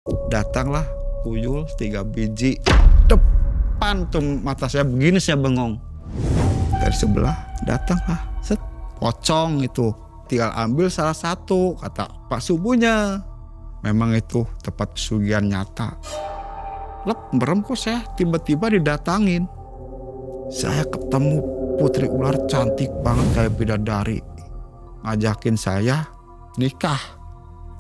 Datanglah tuyul 3 biji. Depan tuh mata saya begini, saya bengong. Dari sebelah datanglah, set, pocong itu. Tinggal ambil salah satu, kata Pak Subuhnya. Memang itu tempat pesugihan nyata. Lep, merem kok saya tiba-tiba didatangin. Saya ketemu putri ular cantik banget kayak bidadari. Ngajakin saya nikah.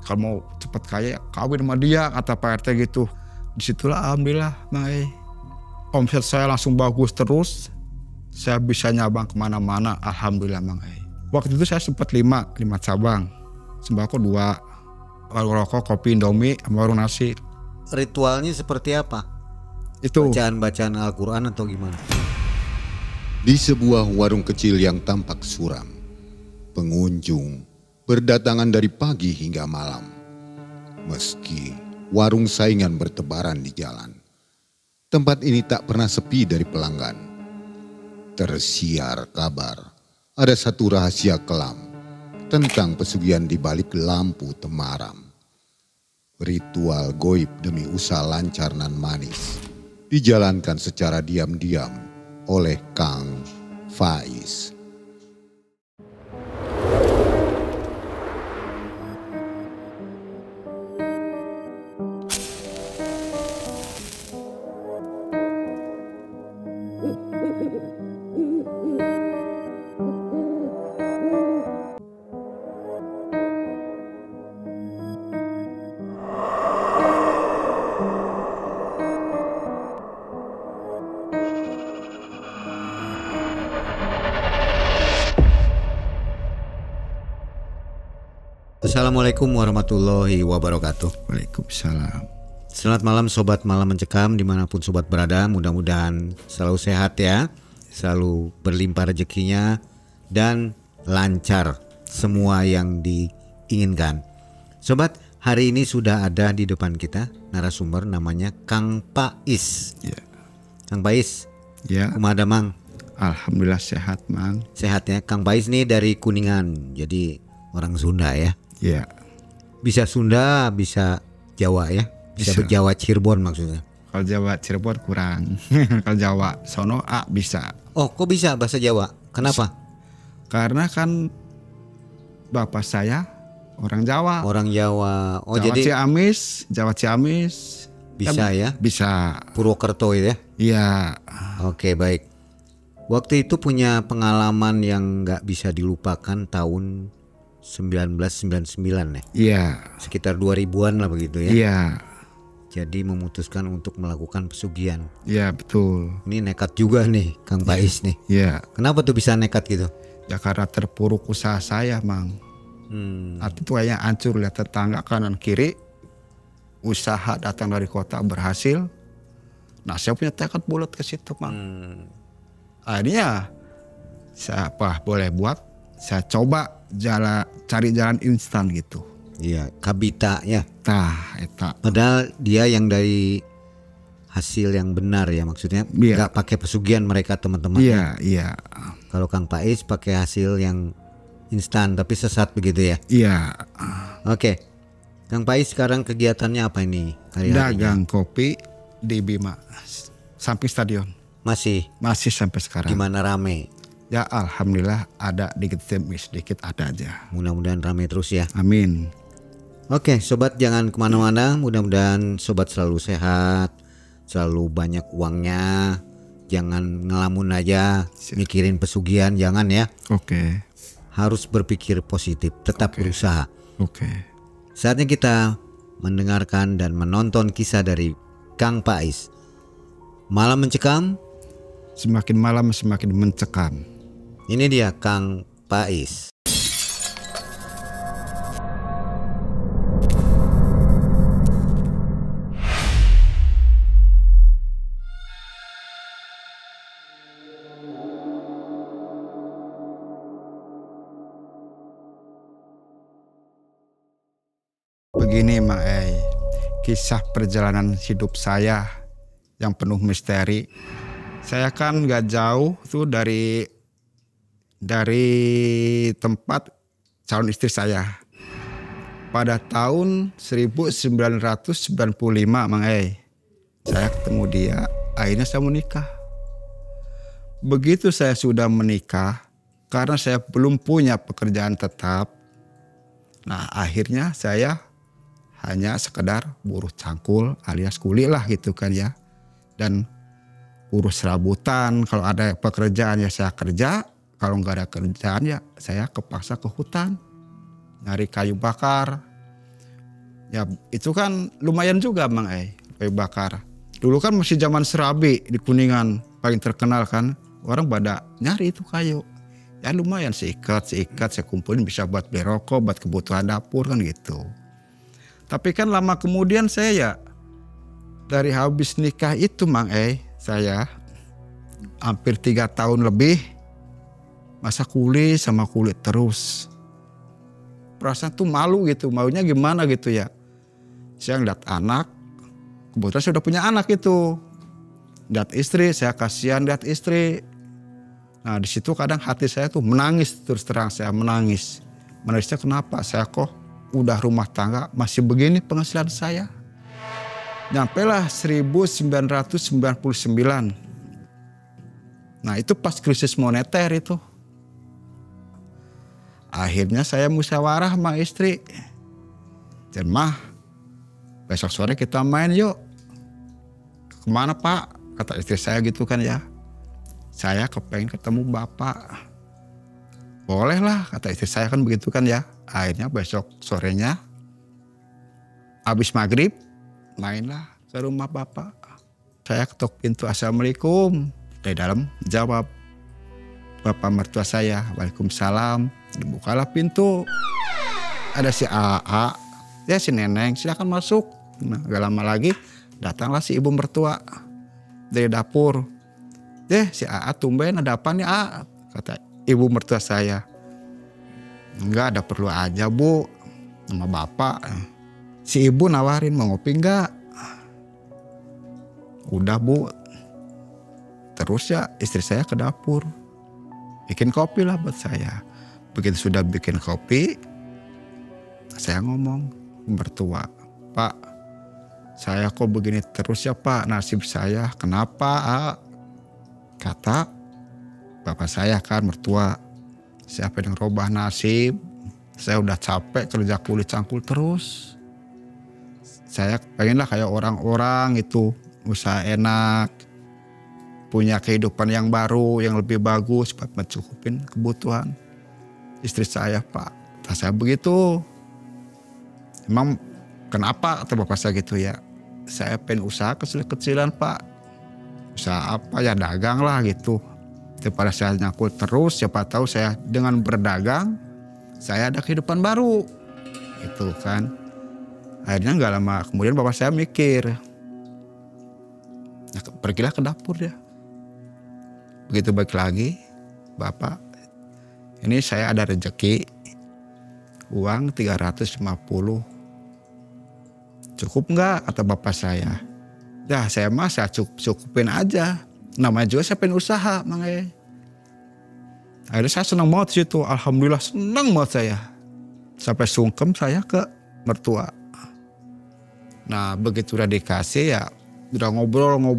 Kalau mau cepet kaya kawin sama dia, kata Pak RT gitu. Disitulah alhamdulillah Mang Ei. Omset saya langsung bagus terus. Saya bisa nyabang kemana-mana, alhamdulillah Mang Ei. Waktu itu saya sempat 5 cabang. Sembako 2. Warung rokok, kopi, Indomie, sama warung nasi. Ritualnya seperti apa? Itu Bacaan-bacaan Al-Quran atau gimana? Di sebuah warung kecil yang tampak suram, pengunjung berdatangan dari pagi hingga malam. Meski warung saingan bertebaran di jalan, tempat ini tak pernah sepi dari pelanggan. Tersiar kabar, ada satu rahasia kelam tentang pesugihan di balik lampu temaram. Ritual goib demi usaha lancar nan manis dijalankan secara diam-diam oleh Kang Faiz. Assalamualaikum warahmatullahi wabarakatuh. Waalaikumsalam. Selamat malam Sobat Malam Mencekam dimanapun Sobat berada. Mudah-mudahan selalu sehat ya, selalu berlimpah rezekinya dan lancar semua yang diinginkan. Sobat, hari ini sudah ada di depan kita narasumber namanya Kang Pais. Ya. Kang Pais, Ya. kumaha Mang? Alhamdulillah sehat Mang. Sehat ya. Kang Pais nih dari Kuningan, jadi orang Sunda ya. Ya. Bisa Sunda, bisa Jawa ya. Bisa Bisa. Jawa Cirebon maksudnya. Kalau Jawa Cirebon kurang. Kalau Jawa sono bisa. Oh, kok bisa bahasa Jawa? Kenapa? Karena kan bapak saya orang Jawa. Orang Jawa. Oh, Jawa jadi Jawa Ciamis. bisa ya. Bisa. Purwokerto itu ya. Iya. Oke, baik. Waktu itu punya pengalaman yang nggak bisa dilupakan tahun 1999 ya. Iya. Sekitar 2000-an lah begitu ya. Iya. Jadi memutuskan untuk melakukan pesugihan. Iya betul. Ini nekat juga nih Kang Pais nih. Iya. Kenapa tuh bisa nekat gitu? Ya karena terpuruk usaha saya Mang. Arti itu kayaknya hancur, lihat tetangga kanan kiri. Usaha datang dari kota berhasil. Nah saya punya tekad bulat ke situ Mang. Akhirnya saya boleh buat. Saya coba cari jalan instan gitu. Iya, kabita ya. Tah, eta. Padahal dia yang dari hasil yang benar ya, maksudnya Iya. nggak pakai pesugihan mereka teman-teman. Iya, iya. Kalau Kang Pais pakai hasil yang instan tapi sesat begitu ya. Iya. Oke, Kang Pais sekarang kegiatannya apa ini hari-harinya? Dagang kopi di Bima, samping stadion. Masih Masih sampai sekarang. gimana, rame? Ya alhamdulillah ada dikit demi sedikit ada aja. Mudah-mudahan rame terus ya. Amin. Oke, sobat jangan kemana-mana. Mudah-mudahan sobat selalu sehat, selalu banyak uangnya. Jangan ngelamun aja, mikirin pesugihan, jangan ya. Oke. Harus berpikir positif, tetap berusaha. Oke. Saatnya kita mendengarkan dan menonton kisah dari Kang Pais. Malam Mencekam, Semakin malam semakin mencekam. ini dia Kang Pais. Begini Mak Ei, kisah perjalanan hidup saya yang penuh misteri. Saya kan gak jauh tuh dari tempat calon istri saya. pada tahun 1995 Mang saya ketemu dia, akhirnya saya menikah. Begitu saya sudah menikah, karena saya belum punya pekerjaan tetap, nah akhirnya saya hanya sekedar buruh cangkul alias kuli lah gitu kan ya. Dan urus serabutan, kalau ada pekerjaan ya saya kerja, kalau nggak ada kerjaan ya saya kepaksa ke hutan nyari kayu bakar. Ya itu kan lumayan juga Mang kayu bakar. Dulu kan masih zaman Serabi di Kuningan paling terkenal kan, orang pada nyari itu kayu. Ya lumayan seikat saya kumpulin bisa buat beli rokok, buat kebutuhan dapur kan gitu. Tapi kan lama kemudian saya ya dari habis nikah itu Mang saya hampir 3 tahun lebih masa kuli sama kulit terus. Perasaan tuh malu gitu, maunya gimana gitu ya. Saya ngeliat anak, kebetulan saya udah punya anak itu. Lihat istri, saya kasihan lihat istri. Nah di situ kadang hati saya tuh menangis, terus terang saya menangis. Menangisnya kenapa? Saya kok udah rumah tangga masih begini penghasilan saya. Nyampelah 1999. Nah itu pas krisis moneter itu. Akhirnya saya musyawarah sama istri. Dan mah besok sore kita main yuk. Kemana Pak? Kata istri saya gitu kan ya. Saya kepengen ketemu Bapak. Boleh lah kata istri saya kan begitu kan ya. Akhirnya besok sorenya habis maghrib mainlah ke rumah Bapak. Saya ketok pintu, Assalamualaikum. Dari dalam jawab Bapak mertua saya, Waalaikumsalam. Dibukalah pintu. Ada si AA, ya si Neneng, silakan masuk. Nah, gak lama lagi datanglah si ibu mertua dari dapur. Si AA tumben ada apa nih A? Kata ibu mertua saya. Enggak, ada perlu aja Bu, sama Bapak. Si ibu nawarin mau ngopi enggak? Udah Bu. Terus ya istri saya ke dapur. Bikin kopi lah buat saya. Begitu sudah bikin kopi, saya ngomong mertua, Pak, saya kok begini terus ya Pak, nasib saya kenapa? Kata bapak saya kan mertua, siapa yang robah nasib, saya udah capek kerja kulit cangkul terus. Saya pengenlah kayak orang-orang itu, usaha enak, punya kehidupan yang baru, yang lebih bagus, buat mencukupin kebutuhan istri saya Pak. Kata saya begitu. Emang kenapa kata bapak saya gitu ya? Saya pengen usaha kecil-kecilan Pak. Usaha apa ya, dagang lah gitu. Daripada saya nyangkul terus, siapa tahu saya dengan berdagang saya ada kehidupan baru. Gitu kan. Akhirnya gak lama kemudian bapak saya mikir. Nah, pergilah ke dapur dia. Begitu balik lagi, Bapak, ini saya ada rezeki uang 350. Cukup nggak? Kata bapak saya. Ya saya mah saya cukupin aja. Namanya juga saya pengen usaha, Mang Akhirnya saya senang banget situ. Alhamdulillah senang banget saya. Sampai sungkem saya ke mertua. Nah begitu udah dikasih ya, udah ngobrol sama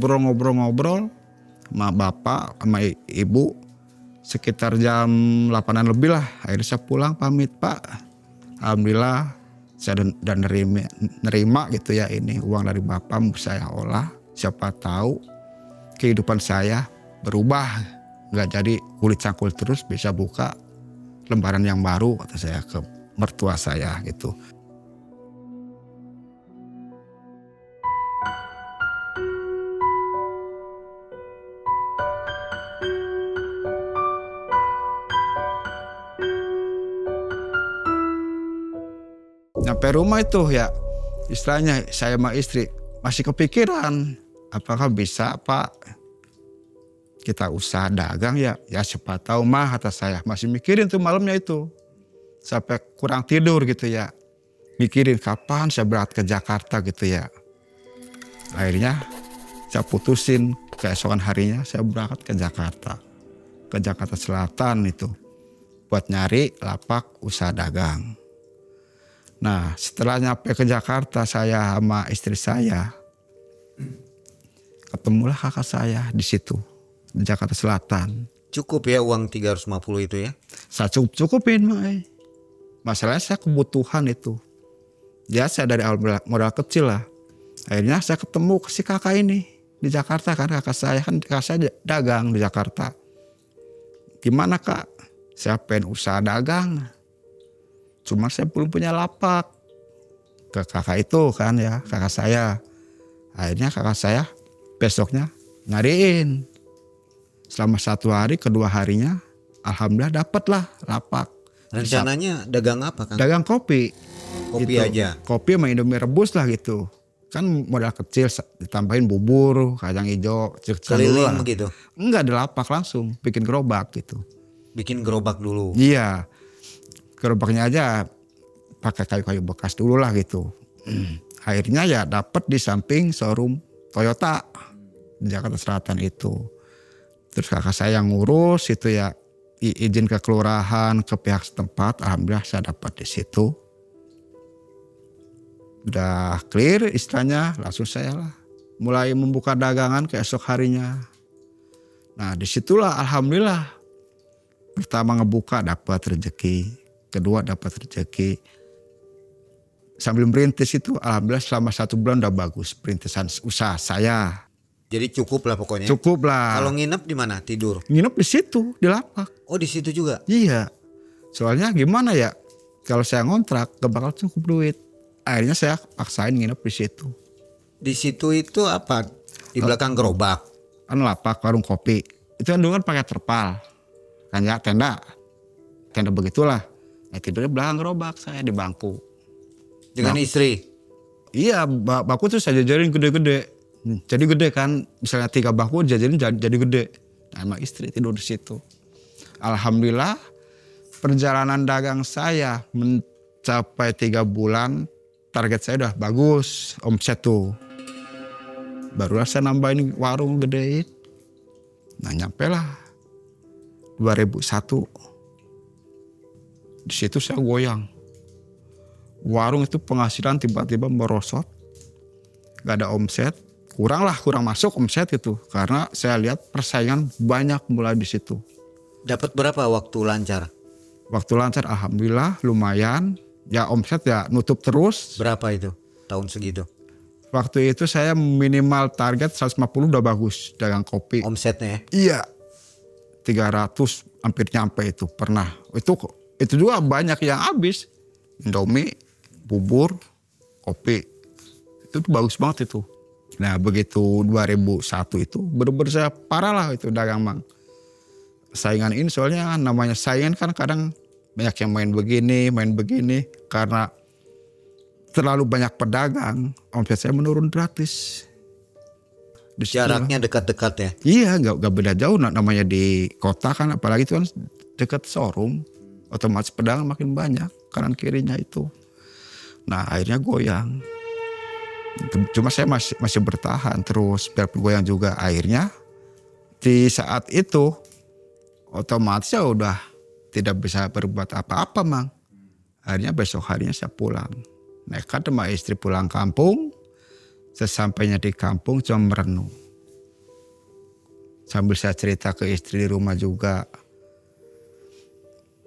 bapak sama ibu. Sekitar jam 8-an lebih lah, akhirnya saya pulang pamit Pak. Alhamdulillah saya dan nerima gitu ya, ini uang dari Bapak mau saya olah. Siapa tahu kehidupan saya berubah, nggak jadi kulit cangkul terus, bisa buka lembaran yang baru, kata saya ke mertua saya gitu. Sampai rumah itu ya istilahnya saya sama istri masih kepikiran apakah bisa Pak kita usaha dagang ya siapa tahu mah, kata saya masih mikirin tuh malamnya itu sampai kurang tidur gitu ya, mikirin kapan saya berangkat ke Jakarta gitu ya. Akhirnya saya putusin keesokan harinya saya berangkat ke Jakarta Selatan itu buat nyari lapak usaha dagang. Nah setelah nyampe ke Jakarta saya sama istri saya, ketemulah kakak saya di situ di Jakarta Selatan. Cukup ya uang 350 itu ya? Saya cukupin Mak. Masalahnya saya kebutuhan itu. Ya saya dari awal modal kecil lah. Akhirnya saya ketemu si kakak ini di Jakarta kan, kakak saya dagang di Jakarta. Gimana kak? Saya pengen usaha dagang. Cuma saya belum punya lapak. Ke kakak itu kan ya, kakak saya. Akhirnya kakak saya besoknya nyariin. Selama 1 hari, kedua harinya alhamdulillah dapatlah lapak. Rencananya dagang apa Kang? Dagang kopi. Kopi gitu. aja? Kopi sama Indomie rebus lah gitu. Kan modal kecil ditambahin bubur, kacang hijau, Keliling begitu? Enggak, ada lapak langsung, bikin gerobak gitu. Bikin gerobak dulu? Iya, gerobaknya aja pakai kayu-kayu bekas dulu lah gitu. Akhirnya ya dapat di samping showroom Toyota di Jakarta Selatan itu. Terus kakak saya yang ngurus itu ya, izin ke kelurahan, ke pihak setempat, alhamdulillah saya dapat di situ. Udah clear istilahnya, langsung saya lah mulai membuka dagangan keesok harinya. Nah disitulah alhamdulillah pertama ngebuka dapat rezeki, kedua dapat rezeki. Sambil merintis itu alhamdulillah selama 1 bulan udah bagus perintisan usaha saya. Jadi cukup lah pokoknya? Cukup lah. Kalau nginep di mana? Tidur? Nginep di situ, di lapak. Oh di situ juga? Iya, soalnya gimana ya, kalau saya ngontrak gak bakal cukup duit. Akhirnya saya paksain nginep di situ. Di situ itu apa? Di belakang gerobak? Kan lapak, warung kopi. Itu kan dulu kan pakai terpal. Kan ya tenda begitulah. Nah tidurnya belakang gerobak saya di bangku. Dengan istri? Iya, bangku tuh saya jajarin gede-gede. Jadi gede kan, misalnya 3 bangku jajarin jadi gede. Nah emang istri tidur di situ. Alhamdulillah perjalanan dagang saya mencapai 3 bulan. Target saya udah bagus, omset tuh. Barulah saya nambahin warung gedein. Nah nyampe lah 2001. Di situ saya goyang. Warung itu penghasilan tiba-tiba merosot. Gak ada omset. Kurang masuk omset itu. Karena saya lihat persaingan banyak mulai di situ. Dapat berapa waktu lancar? Waktu lancar alhamdulillah lumayan. Ya omset ya nutup terus. Berapa itu tahun segitu? Waktu itu saya minimal target 150 udah bagus dagang kopi. Omsetnya ya? Iya. 300 hampir nyampe itu pernah. Itu juga banyak yang habis. Indomie, bubur, kopi. Itu bagus banget itu. Nah begitu 2001 itu bener-bener saya parah lah itu dagang Mang. Saingan ini soalnya namanya saingan kan kadang banyak yang main begini. Karena terlalu banyak pedagang, omset saya menurun gratis. Jaraknya dekat-dekat ya? Iya, gak beda jauh. Namanya di kota kan, apalagi itu kan dekat showroom. Otomatis pedagang makin banyak, kanan kirinya itu. Nah akhirnya goyang. Cuma saya masih bertahan terus, biar goyang juga. Akhirnya di saat itu, otomatis ya udah tidak bisa berbuat apa-apa Mang. Akhirnya besok harinya saya pulang. Nekat sama istri pulang kampung. Sesampainya di kampung cuma merenung. Sambil saya cerita ke istri di rumah juga.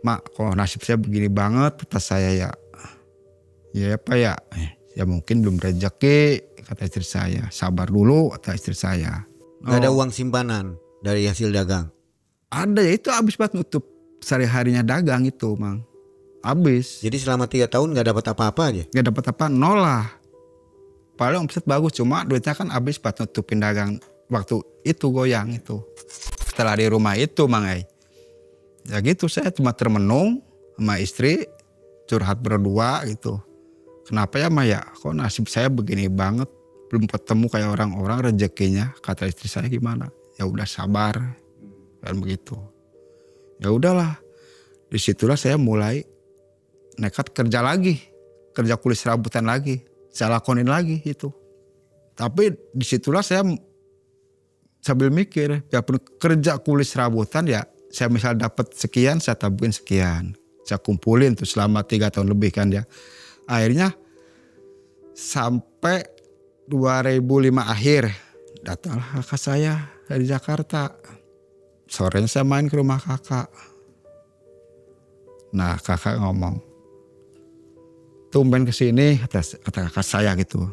Mak kok nasib saya begini banget, kata saya ya. Ya apa ya, ya mungkin belum rezeki, kata istri saya. Sabar dulu, kata istri saya. Gak ada uang simpanan dari hasil dagang? Ada ya, itu habis buat nutup sehari-harinya dagang itu Mang. Habis. Jadi selama 3 tahun gak dapat apa-apa aja? Gak dapat apa, nol lah. Paling omset bagus, cuma duitnya kan habis buat nutupin dagang waktu itu goyang itu. Setelah di rumah itu Mang ya gitu, saya cuma termenung sama istri, curhat berdua gitu. Kenapa ya Maya, kok nasib saya begini banget, belum ketemu kayak orang-orang rezekinya. Kata istri saya gimana, ya udah sabar kan begitu. Ya udahlah, disitulah saya mulai nekat kerja lagi, kerja kulis serabutan lagi, saya lakonin lagi itu. Tapi disitulah saya sambil mikir, ya pun kerja kulis serabutan ya, saya misal dapat sekian, saya tabungin sekian, saya kumpulin tuh selama 3 tahun lebih kan ya. Akhirnya sampai 2005 akhir datanglah kakak saya dari Jakarta. Sorenya saya main ke rumah kakak. Nah kakak ngomong, tumben kesini kata kakak saya gitu.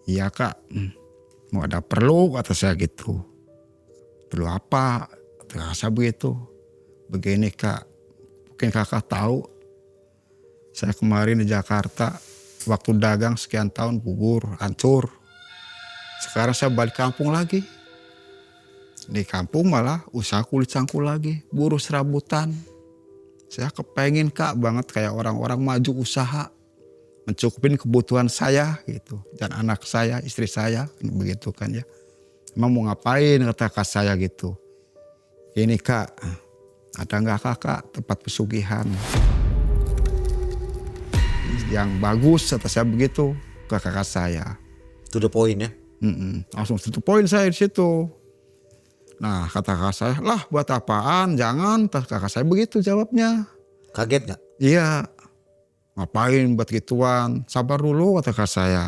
Iya kak, mau ada perlu kata saya gitu. Perlu apa? Kata kakak saya begitu. Begini kak, mungkin kakak tahu saya kemarin di Jakarta waktu dagang sekian tahun gugur, hancur. Sekarang saya balik kampung lagi. Di kampung malah usaha kulit cangkul lagi, buruh serabutan. Saya kepengen kak banget kayak orang-orang maju usaha. Mencukupin kebutuhan saya gitu. Dan anak saya, istri saya, begitu kan ya. Emang mau ngapain kata kakak saya gitu. Ini kak, ada nggak kakak tempat pesugihan yang bagus kata saya begitu ke kakak saya. To the point ya. Langsung to the point saya di situ. Nah kata kakak saya, lah buat apaan, jangan. Kakak saya begitu jawabnya. Kaget gak? Iya, ngapain buat gituan, sabar dulu kata kakak saya.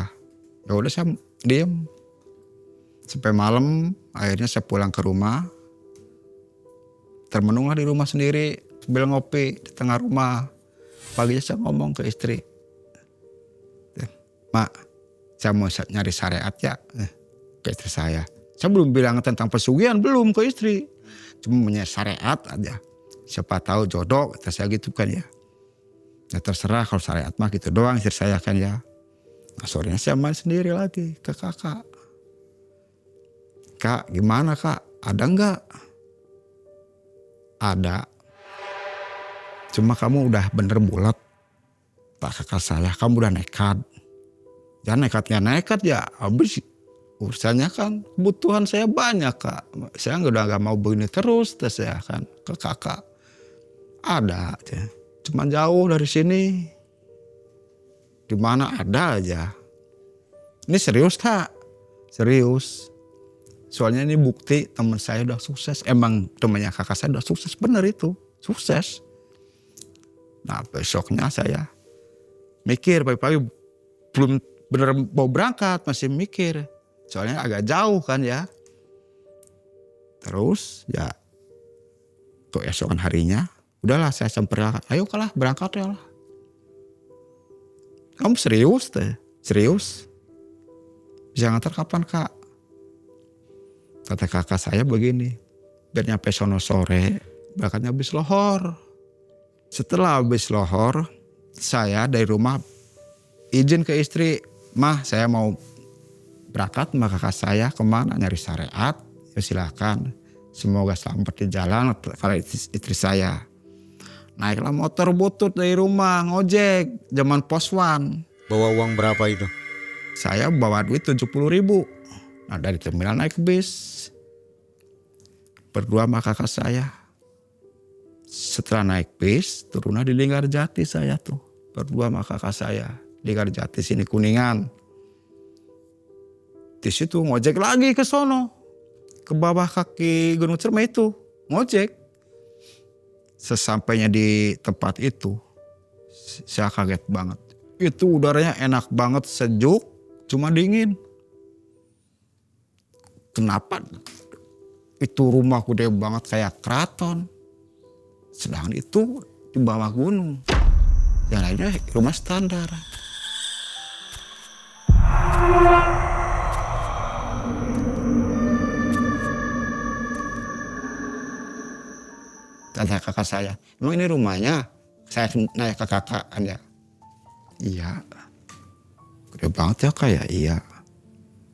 Ya udah saya diem. Sampai malam akhirnya saya pulang ke rumah. Termenunglah di rumah sendiri, sambil ngopi di tengah rumah. Paginya saya ngomong ke istri, Mak, saya mau nyari syariat ya, ke istri saya. Saya belum bilang tentang pesugihan, belum ke istri. Cuma punya syariat aja. Siapa tahu jodoh, kata saya gitu kan ya. Ya terserah kalau syariat mah gitu doang istri saya kan ya. Nah sorenya saya main sendiri lagi ke kakak. Kak gimana kak, ada enggak? Ada. Cuma kamu udah bener bulat. Tak kakak saya, kamu udah nekat. Jangan nekat ya, habis urusannya kan kebutuhan saya banyak kak. Saya udah gak mau begini terus, terus saya kan ke kakak. Ada aja, cuma jauh dari sini. Di mana ada aja. Ini serius kak, serius. Soalnya ini bukti teman saya udah sukses. Emang temannya kakak saya udah sukses, bener itu, sukses. Nah besoknya saya mikir pagi-pagi belum bener mau berangkat, masih mikir. Soalnya agak jauh kan ya. Terus ya keesokan harinya udahlah saya semperin, ayo kalah berangkat ya lah. Kamu serius teh? Serius? Bisa ngantar kapan kak? Kata kakak saya begini, biar nyampe sono sore, berangkatnya habis lohor. Setelah habis lohor, saya dari rumah izin ke istri, Mah saya mau berangkat sama kakak saya kemana nyari syariat, ya silakan. Semoga selamat di jalan kalau istri saya. Naiklah motor butut dari rumah, ngojek, zaman pos-1. Bawa uang berapa itu? Saya bawa duit 70.000. Nah dari terminal naik bis. Berdua sama kakak saya. Setelah naik bis, turunlah di Linggarjati saya tuh. Berdua sama kakak saya. Linggarjati sini Kuningan. Di situ ngojek lagi ke sono. Ke bawah kaki Gunung Ciremai itu. Ngojek. Sesampainya di tempat itu. Saya kaget banget. Itu udaranya enak banget, sejuk. Cuma dingin. Kenapa? Itu rumah gede banget kayak keraton. Sedangkan itu di bawah gunung. Yang lainnya rumah standar. Kata kakak saya, emang ini rumahnya? Saya nanya ke kakak kan ya. Iya. Gede banget ya kak ya? Iya.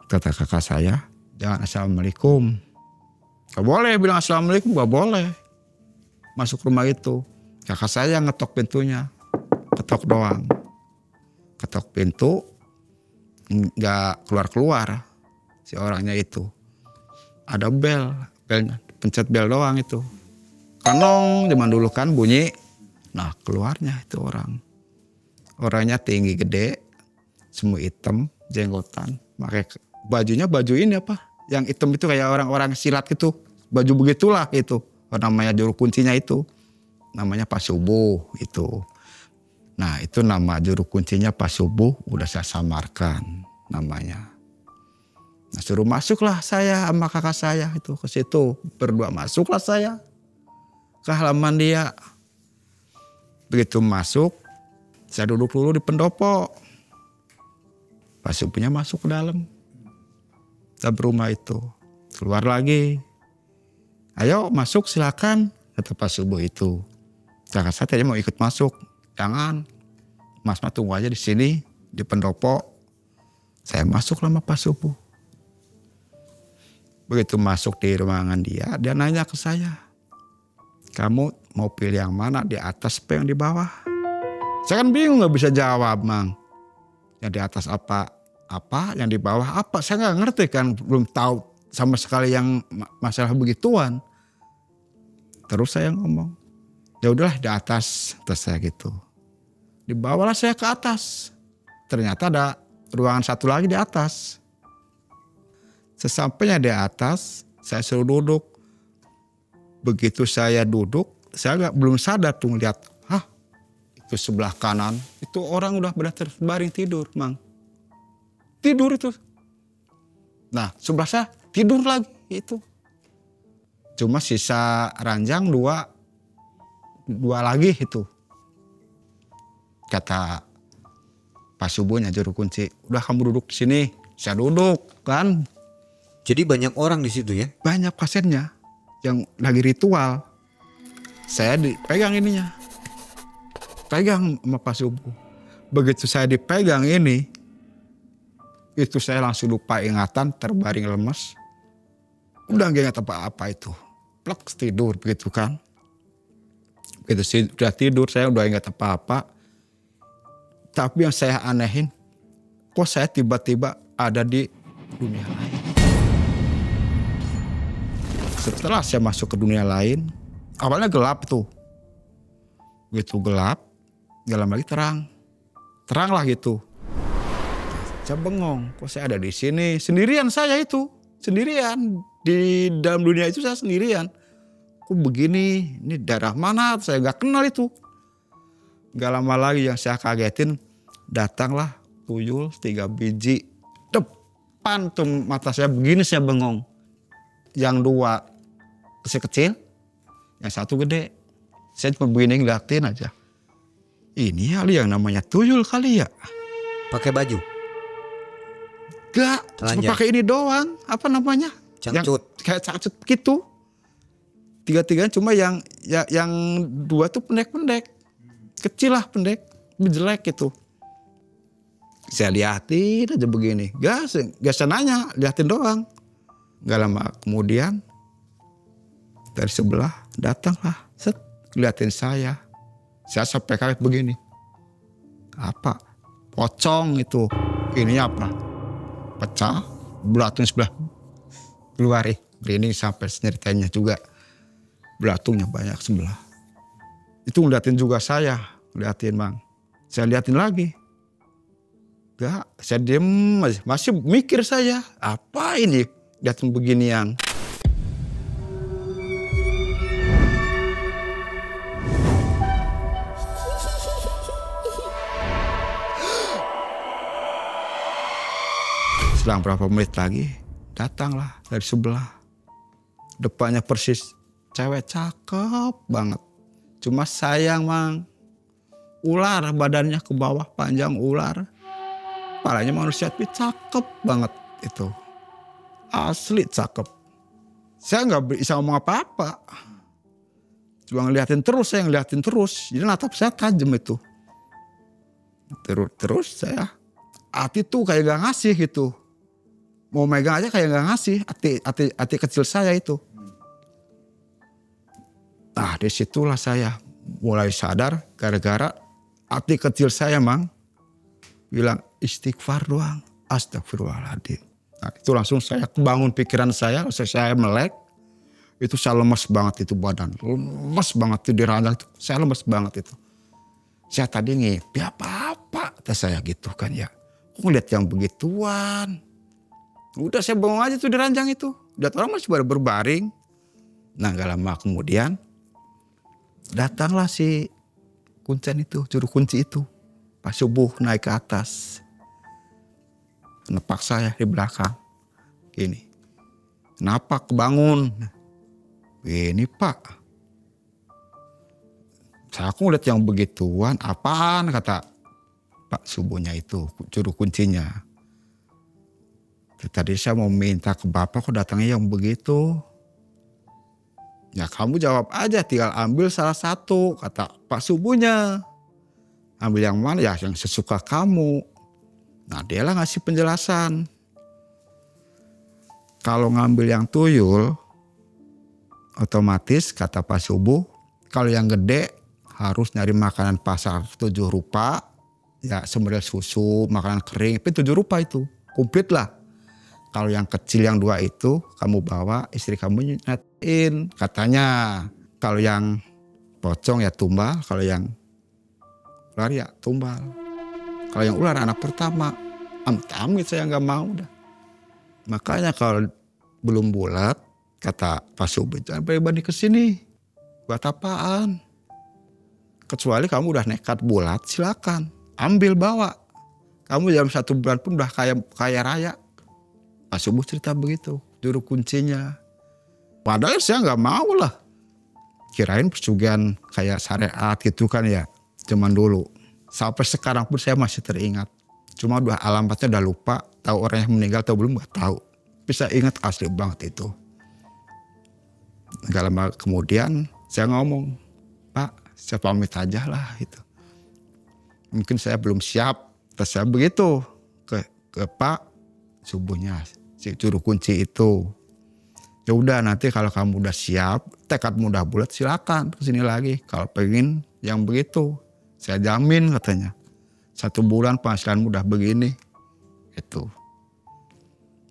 Kata kakak saya, jangan assalamualaikum. Gak boleh bilang assalamualaikum, gak boleh. Masuk rumah itu. Kakak saya ngetok pintunya. Ketok doang. Ketok pintu. Gak keluar-keluar. Si orangnya itu. Ada bel. Belnya. Pencet bel doang itu. Kanong zaman dulu kan bunyi. Nah keluarnya itu orang. Orangnya tinggi gede. Semua hitam. Jenggotan. Pakai bajunya baju ini apa? Yang hitam itu kayak orang-orang silat gitu. Baju begitulah itu. Namanya juru kuncinya itu. Namanya Pak Subuh itu. Nah itu nama juru kuncinya Pak Subuh udah saya samarkan namanya. Nah suruh masuklah saya sama kakak saya itu ke situ. Berdua masuklah saya ke halaman dia. Begitu masuk saya duduk dulu di pendopo. Pak Subuhnya masuk ke dalam. Kita berumah itu. Keluar lagi. Ayo masuk silakan kata Pak Subuh itu. Kakak saya tadi mau ikut masuk. Jangan, Mas tunggu aja di sini di pendopo. Saya masuk sama Pak Subuh. Begitu masuk di ruangan dia nanya ke saya, kamu mau pilih yang mana, di atas apa yang di bawah? Saya kan bingung nggak bisa jawab, Mang. Yang di atas apa, yang di bawah apa? Saya nggak ngerti kan, belum tahu sama sekali yang masalah begituan. Terus saya ngomong, ya udahlah di atas saya gitu. Dibawalah saya ke atas. Ternyata ada ruangan satu lagi di atas. Sesampainya di atas, saya suruh duduk. Begitu saya duduk, saya belum sadar tuh ngeliat, itu sebelah kanan, itu orang udah pada terbaring tidur, Mang. Tidur itu. Nah, sebelah saya tidur lagi itu. Cuma sisa ranjang dua lagi itu. Kata Pak Subuhnya juru kunci, udah kamu duduk di sini. Saya duduk kan. Jadi banyak orang di situ ya? Banyak pasiennya yang lagi ritual. Saya dipegang ininya. Pegang sama Pak Subuh. Begitu saya dipegang ini, itu saya langsung lupa ingatan, terbaring lemes. Udah gak ingat apa-apa itu. Plek tidur begitu kan. Begitu sudah tidur saya udah ingat apa-apa. Tapi yang saya anehin, kok saya tiba-tiba ada di dunia lain. Setelah saya masuk ke dunia lain, awalnya gelap tuh. Begitu gelap, gak lama lagi terang. Terang lah gitu. Saya bengong, kok saya ada di sini. Sendirian saya itu, sendirian. Di dalam dunia itu saya sendirian. Kok begini, ini daerah mana, saya gak kenal itu. Gak lama lagi yang saya kagetin, datanglah tuyul 3 biji. Depan tuh mata saya begini saya bengong. Yang 2 kecil-kecil, yang 1 gede. Saya cuma begini ngeliatin aja. Ini kali yang namanya tuyul kali ya. Pakai baju? Gak, cuma pakai ini doang. Apa namanya? Cangcut. Kayak cangcut gitu. 3-3 cuma yang 2 tuh pendek-pendek. Kecil lah pendek, jelek gitu. Saya liatin aja begini. Gak saya nanya, liatin doang. Gak lama kemudian dari sebelah datanglah, liatin saya. Saya sampai kaget begini. Apa? Pocong itu. Ininya apa? Pecah, belatung sebelah keluar ini sampai ceritanya juga. Belatungnya banyak sebelah. Itu ngeliatin juga saya. Liatin, Bang. Saya liatin lagi. Gak, saya diem aja. Masih mikir saya. Apa ini? Liatin beginian. Selang berapa menit lagi, datanglah dari sebelah. Depannya persis cewek cakep banget. Cuma sayang, Mang. Ular badannya ke bawah, panjang ular. Kepalanya manusia tapi cakep banget itu. Asli cakep. Saya nggak bisa ngomong apa-apa. Cuma ngeliatin terus, saya ngeliatin terus. Jadi natap saya tajam itu. Terus saya, hati tuh kayak gak ngasih gitu. Mau megang aja kayak gak ngasih, hati kecil saya itu. Nah disitulah saya mulai sadar gara-gara hati kecil saya, Mang, bilang istighfar doang, astagfirullahaladzim. Nah itu langsung saya bangun pikiran saya melek. Itu saya lemes banget itu badan, lemes banget itu di ranjang itu, saya lemes banget itu. Saya tadi ngipi apa-apa, kata saya gitu kan ya. Kok ngeliat yang begituan. Udah saya bengong aja tuh di ranjang itu. Lihat orang masih pada berbaring. Nah gak lama kemudian datanglah si kuncen itu, juru kunci itu. Pas subuh naik ke atas. Nepak saya di belakang. Gini. Kenapa kebangun? Gini Pak. Aku ngeliat yang begituan, apaan kata Pak subuhnya itu, juru kuncinya. Tadi saya mau minta ke Bapak kok datangnya yang begitu. Ya kamu jawab aja, tinggal ambil salah satu, kata Pak subuhnya. Ambil yang mana? Ya yang sesuka kamu. Nah dia lah ngasih penjelasan. Kalau ngambil yang tuyul, otomatis kata Pak subuh, kalau yang gede harus nyari makanan pasar 7 rupa. Ya sebenarnya susu, makanan kering, tapi 7 rupa itu, komplit lah. Kalau yang kecil yang 2 itu kamu bawa, istri kamu nyatain. Katanya kalau yang pocong ya tumbal, kalau yang ular ya tumbal. Kalau yang ular anak pertama, amit-amit saya nggak mau dah. Makanya kalau belum bulat, kata Pak Subuh, jangan berani ke sini. Buat apaan? Kecuali kamu udah nekat bulat, silakan ambil bawa. Kamu dalam 1 bulan pun udah kaya raya. Pak Subuh cerita begitu, juru kuncinya. Padahal saya nggak mau lah. Kirain pesugihan kayak syariat gitu kan ya, zaman dulu. Sampai sekarang pun saya masih teringat. Cuma udah alamatnya udah lupa, tahu orang yang meninggal atau belum nggak tahu. Bisa ingat asli banget itu. Gak lama kemudian saya ngomong, Pak, saya pamit aja lah gitu. Mungkin saya belum siap, terus saya begitu ke Pak subuhnya. Si juru kunci itu, ya udah nanti kalau kamu udah siap, tekadmu udah bulat, silakan kesini lagi. Kalau pengen yang begitu, saya jamin katanya 1 bulan penghasilanmu udah begini, itu.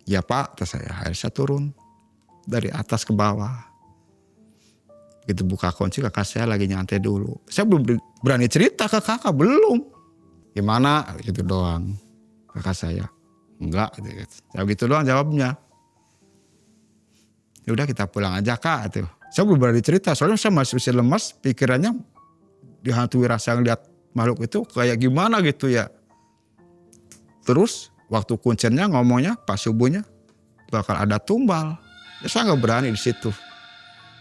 Ya Pak, kata saya. Akhirnya saya turun dari atas ke bawah. Begitu buka kunci, kakak saya lagi nyantai dulu. Saya belum berani cerita ke kakak, belum. Gimana? Gitu doang kakak saya. Enggak, ya gitu doang jawabnya. Ya udah kita pulang aja Kak. Itu. Saya belum berani cerita, soalnya saya masih lemas, pikirannya dihantui rasa ngeliat makhluk itu kayak gimana gitu ya. Terus waktu kuncennya ngomongnya Pak Subuhnya bakal ada tumbal. Ya saya nggak berani di situ.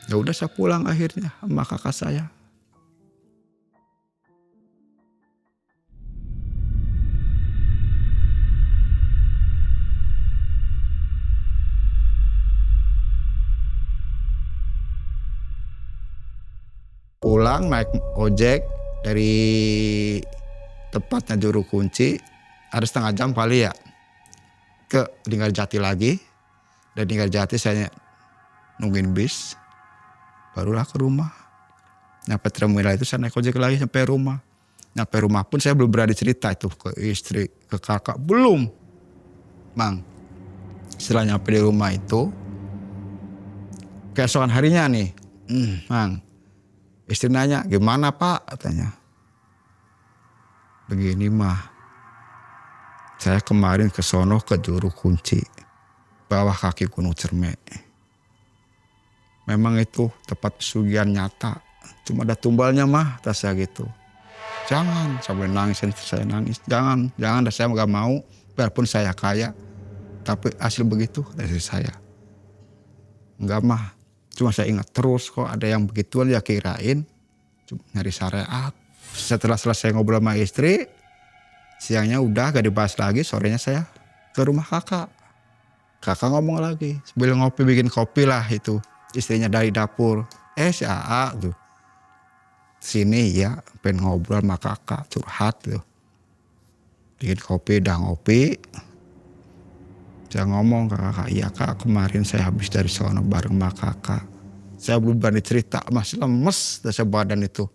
Ya udah saya pulang akhirnya sama kakak saya. Pulang naik ojek dari tempatnya juru kunci, ada 1/2 jam kali ya, ke Linggarjati lagi. Dan Linggarjati saya nungguin bis, barulah ke rumah. Nyampe terminal itu saya naik ojek lagi sampai rumah. Nyampe rumah pun saya belum berani cerita itu ke istri, ke kakak, belum. Mang, setelah nyampe di rumah itu, keesokan harinya nih, Mang, istri nanya, gimana Pak? Katanya. Begini mah, saya kemarin ke sono ke juru kunci, bawah kaki Gunung Cermek. Memang itu tempat pesugihan nyata, cuma ada tumbalnya mah, kata saya gitu. Jangan, sampai nangis, saya nangis. Jangan, saya nggak mau, biarpun saya kaya, tapi hasil begitu dari saya. Enggak mah. Cuma saya ingat terus kok ada yang begituan, ya kirain nyari syariat. Setelah selesai ngobrol sama istri, siangnya udah gak dibahas lagi, sorenya saya ke rumah kakak. Kakak ngomong lagi, sambil ngopi, bikin kopi lah itu. Istrinya dari dapur, si AA tuh. Sini ya, pengen ngobrol sama kakak, curhat tuh. Bikin kopi, udah ngopi. Saya ngomong ke kakak, iya Kak, kemarin saya habis dari sono bareng sama kakak. Saya belum berani cerita, masih lemes dari badan itu.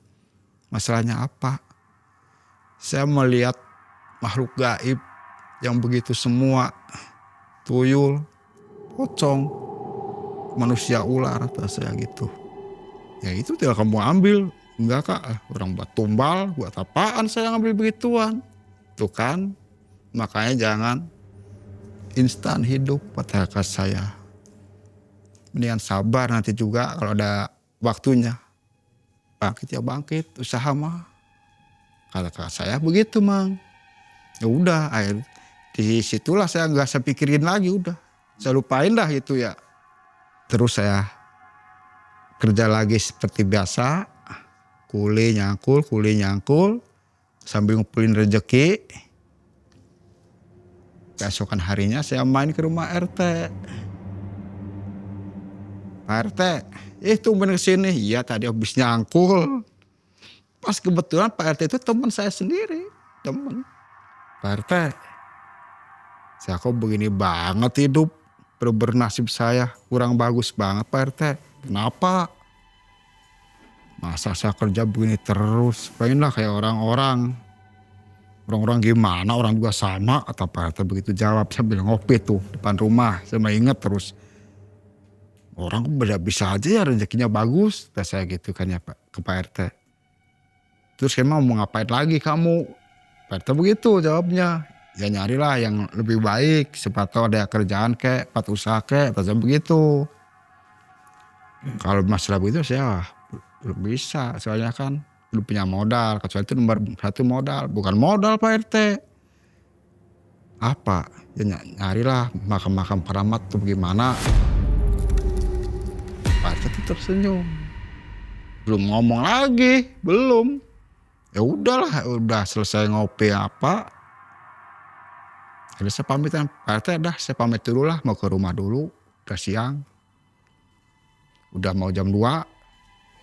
Masalahnya apa? Saya melihat makhluk gaib yang begitu semua. Tuyul, pocong, manusia ular, kata saya gitu. Ya itu tinggal kamu ambil. Enggak Kak, orang buat tumbal, buat apaan saya ngambil begituan. Tuh kan, makanya jangan instan hidup, kata kakak saya. Mendingan sabar, nanti juga kalau ada waktunya. Bangkit ya bangkit, usaha mah. Kata saya begitu Mang. Ya udah, di situlah saya nggak saya pikirin lagi, udah saya lupain dah itu ya. Terus saya kerja lagi seperti biasa, kuli nyangkul sambil ngumpulin rezeki. Keesokan harinya saya main ke rumah RT. Pak RT, tumben kesini. Iya tadi habis nyangkul. Pas kebetulan Pak RT itu teman saya sendiri, teman. Pak RT, saya kok begini banget hidup, bernasib saya kurang bagus banget Pak RT. Kenapa? Masa saya kerja begini terus, pengenlah kayak orang-orang. Orang-orang gimana, orang juga sama, kata Pak RT begitu jawab sambil ngopi tuh depan rumah. Saya ingat terus. Orang bisa aja ya rezekinya bagus, kata saya gitu kan ya Pak, ke Pak RT. Terus emang mau ngapain lagi kamu? Pak RT begitu jawabnya. Ya nyarilah yang lebih baik, siapa tahu ada kerjaan kek, tempat usaha kek, atau begitu. Kalau masalah begitu saya belum bisa, soalnya kan belum punya modal, kecuali itu nomor satu modal, bukan modal Pak RT. Apa? Ya nyarilah makam-makam keramat tuh bagaimana. Pak RT itu tersenyum. Belum ngomong lagi, belum. Ya udahlah, udah selesai ngopi apa. Jadi saya pamitan, Pak RT saya pamit dulu lah, mau ke rumah dulu, udah siang. Udah mau jam 2,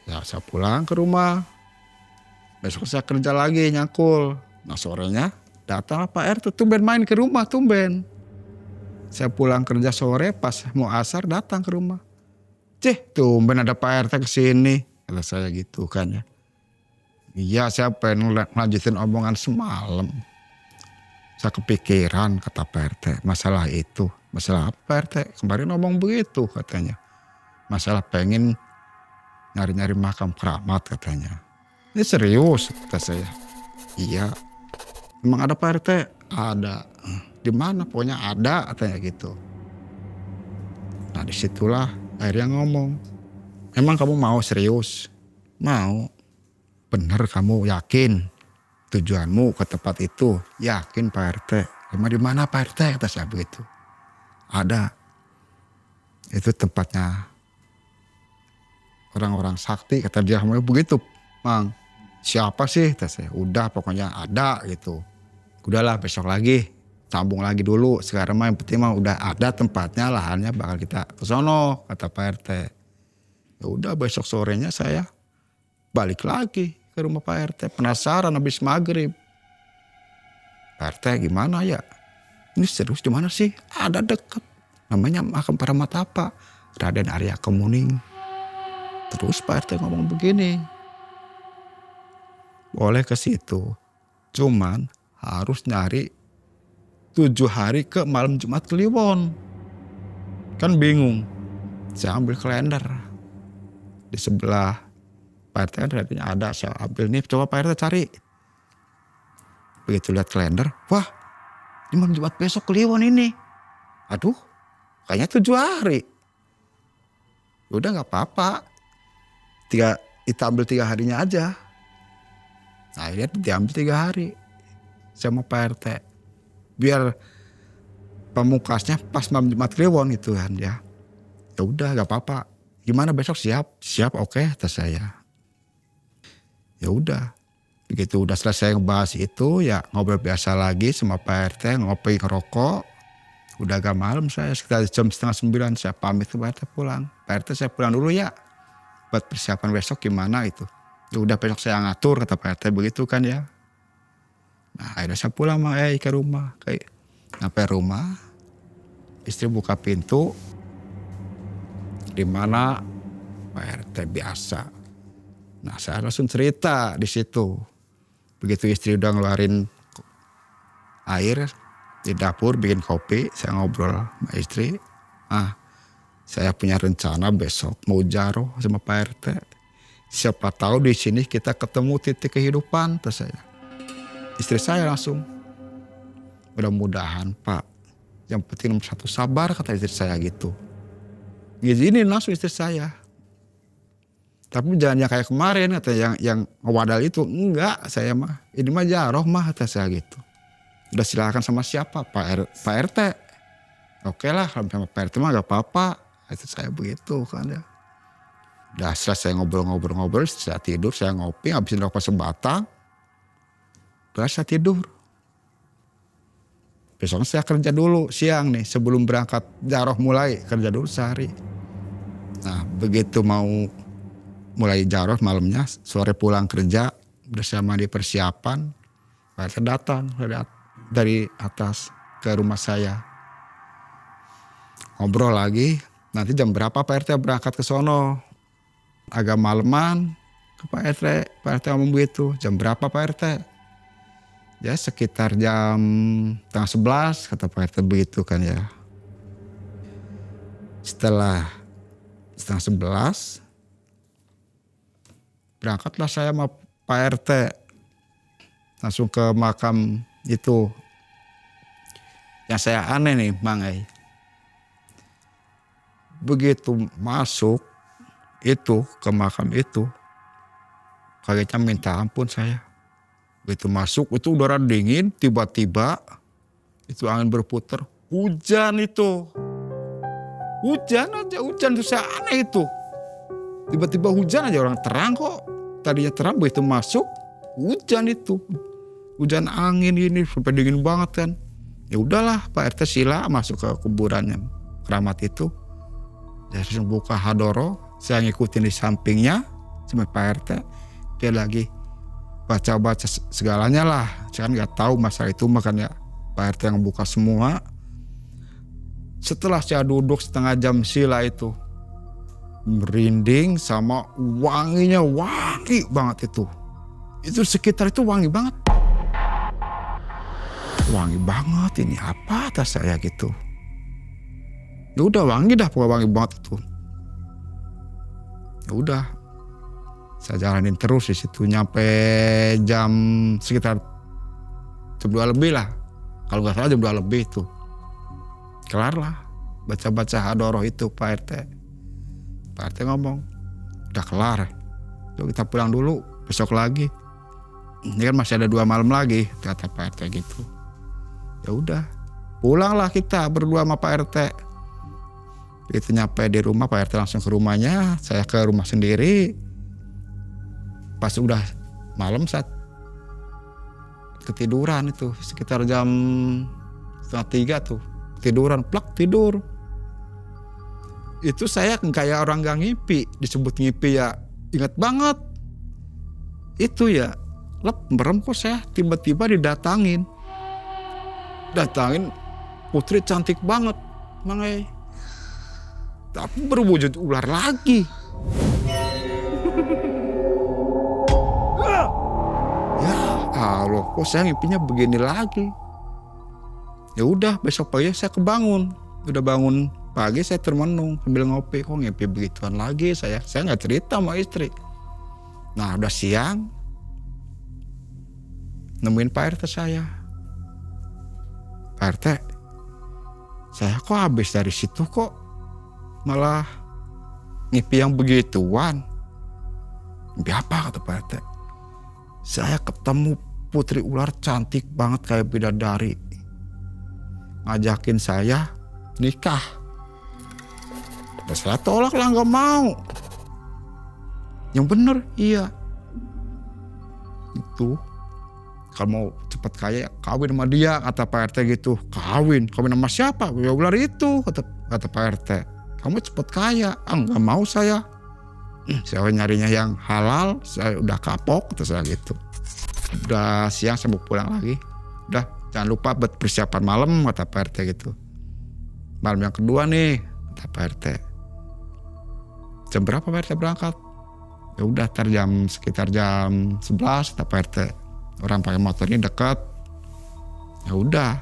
ya saya pulang ke rumah. Besok saya kerja lagi nyangkul. Nah sorenya datanglah Pak RT, tumben main ke rumah, tumben. Saya pulang kerja sore, pas mau asar datang ke rumah. Tumben ada Pak RT kesini, kata saya gitu kan ya. Iya saya pengen lanjutin omongan semalam. Saya kepikiran kata Pak RT, masalah itu. Masalah apa Pak RT? Kemarin ngomong begitu katanya. Masalah pengen nyari-nyari makam keramat katanya. Ini serius kata saya. Iya. Emang ada Pak RT? Ada. Di mana? Pokoknya ada katanya gitu. Nah disitulah akhirnya ngomong. Emang kamu mau serius? Mau. Bener kamu yakin tujuanmu ke tempat itu? Yakin Pak RT. Emang di mana Pak RT? Kata saya begitu. Ada. Itu tempatnya orang-orang sakti, kata dia begitu. Mang, siapa sih? Kata saya. Udah pokoknya ada gitu. Udahlah besok lagi, sambung lagi dulu. Sekarang mah yang penting mah udah ada tempatnya, lahannya bakal kita ke sono, kata Pak RT. Ya udah besok sorenya saya balik lagi ke rumah Pak RT. Penasaran habis maghrib. Pak RT gimana ya? Ini serius di mana sih? Ada deket. Namanya makam keramat apa? Raden Arya Kemuning. Terus Pak RT ngomong begini. Boleh ke situ. Cuman harus nyari 7 hari ke malam Jumat Kliwon. Kan bingung. Saya ambil kalender. Di sebelah Pak RT kan ada, saya ambil nih, coba Pak RT cari. Begitu lihat kalender, wah ini malam Jumat besok Kliwon ini. Aduh, kayaknya 7 hari. Udah gak apa-apa. Kita ambil 3 harinya aja. Nah akhirnya diambil 3 hari. Sama Pak RT. Biar pamungkasnya pas malam Jumat Kliwon gitu kan ya. Ya udah gak apa-apa. Gimana besok siap? Siap oke kata saya. Ya udah. Begitu udah selesai ngebahas itu ya ngobrol biasa lagi sama Pak RT, ngopi ngerokok. Udah agak malam saya sekitar jam 8:30 saya pamit ke Pak RT pulang. Pak RT saya pulang dulu ya. Buat persiapan besok gimana itu. Ya udah besok saya ngatur kata Pak RT begitu kan ya. Nah akhirnya saya pulang ke rumah. Sampai rumah istri buka pintu. Di mana Pak RT biasa. Nah saya langsung cerita di situ. Begitu istri udah ngeluarin air di dapur bikin kopi, saya ngobrol sama istri. Saya punya rencana besok mau jaroh sama Pak RT. Siapa tahu di sini kita ketemu titik kehidupan, kata saya. Istri saya langsung, mudah-mudahan Pak. Yang penting nomor 1 sabar, kata istri saya gitu. Ngizinin langsung istri saya. Tapi jangan yang kayak kemarin kata yang wadal itu. Enggak, saya mah ini mah jaroh mah kata saya gitu. Udah silakan sama siapa? Pak RT. Oke lah kalau sama Pak RT mah gak apa-apa. Itu saya begitu kan ya. Udah selesai ngobrol-ngobrol, saya tidur, saya ngopi, habisin rokok sebatang. Udah saya tidur. Besoknya saya kerja dulu siang nih sebelum berangkat jaroh mulai kerja dulu sehari. Nah begitu mau mulai jaroh malamnya, sore pulang kerja, udah saya mandi persiapan, Pak RT datang dari atas ke rumah saya. Ngobrol lagi, nanti jam berapa Pak RT berangkat ke sono? Agak maleman ke Pak RT ngomong begitu, jam berapa Pak RT? Ya sekitar jam 10:30 kata Pak RT begitu kan ya. Setelah 10:30 berangkatlah saya sama Pak RT langsung ke makam itu. Yang saya aneh nih Mang begitu masuk itu ke makam itu kagetnya minta ampun saya. Begitu masuk itu udara dingin, tiba-tiba itu angin berputar, hujan itu. Hujan itu saya aneh itu. Tiba-tiba hujan aja, orang terang kok. Tadinya terang, begitu masuk hujan itu. Hujan angin ini sampai dingin banget kan. Ya udahlah Pak RT sila masuk ke kuburannya keramat itu. Saya langsung buka hadoro, saya ngikutin di sampingnya sama Pak RT. Dia lagi baca-baca segalanya lah. Saya kan gak tahu masalah itu, makanya Pak RT yang buka semua. Setelah saya duduk setengah jam sila itu, merinding sama wanginya, wangi banget itu. Itu sekitar itu wangi banget. Wangi banget, ini apa atas saya gitu. Ya udah wangi dah, pokoknya wangi banget itu. Ya udah, saya jalanin terus di situ nyampe jam sekitar jam 2 lebih lah. Kalau nggak salah jam 2 lebih itu. Kelar lah, baca-baca hadoroh itu Pak RT. Pak RT ngomong, udah kelar. Yuk kita pulang dulu, besok lagi. Ini kan masih ada 2 malam lagi, kata Pak RT gitu. Ya udah, pulanglah kita berdua sama Pak RT. Itu nyampe di rumah, Pak RT langsung ke rumahnya, saya ke rumah sendiri. Pas udah malam saat ketiduran itu sekitar jam 2:30 tuh ketiduran, plak tidur. Itu saya kayak orang gak ngimpi, disebut ngimpi ya ingat banget. Itu ya merem kok saya tiba-tiba datangin putri cantik banget Mangai. Tapi berwujud ular lagi. Ya Allah, kok saya ngimpinya begini lagi. Ya udah, besok pagi saya kebangun. Udah bangun pagi saya termenung sambil ngopi. Kok ngimpi begituan lagi saya nggak cerita sama istri. Nah udah siang, nemuin Pak RT saya. Pak RT, saya kok habis dari situ kok malah ngimpi yang begituan. Ngimpi apa kata Pak RT? Saya ketemu putri ular cantik banget kayak bidadari. Ngajakin saya nikah. Dan saya tolak lah, gak mau. Yang bener, iya. Itu kalau mau cepet kaya kawin sama dia kata Pak RT gitu. Kawin sama siapa? Ya ular itu kata Pak RT. Kamu cepet kaya. Gak mau saya. Saya nyarinya yang halal, saya udah kapok kata saya gitu. Udah siang saya mau pulang lagi. Udah jangan lupa buat persiapan malam kata Pak RT gitu. Malam yang kedua nih kata Pak RT. Jam berapa Pak RT berangkat? Ya udah sekitar jam 11 kata Pak RT. Orang pakai motor ini dekat. Ya udah.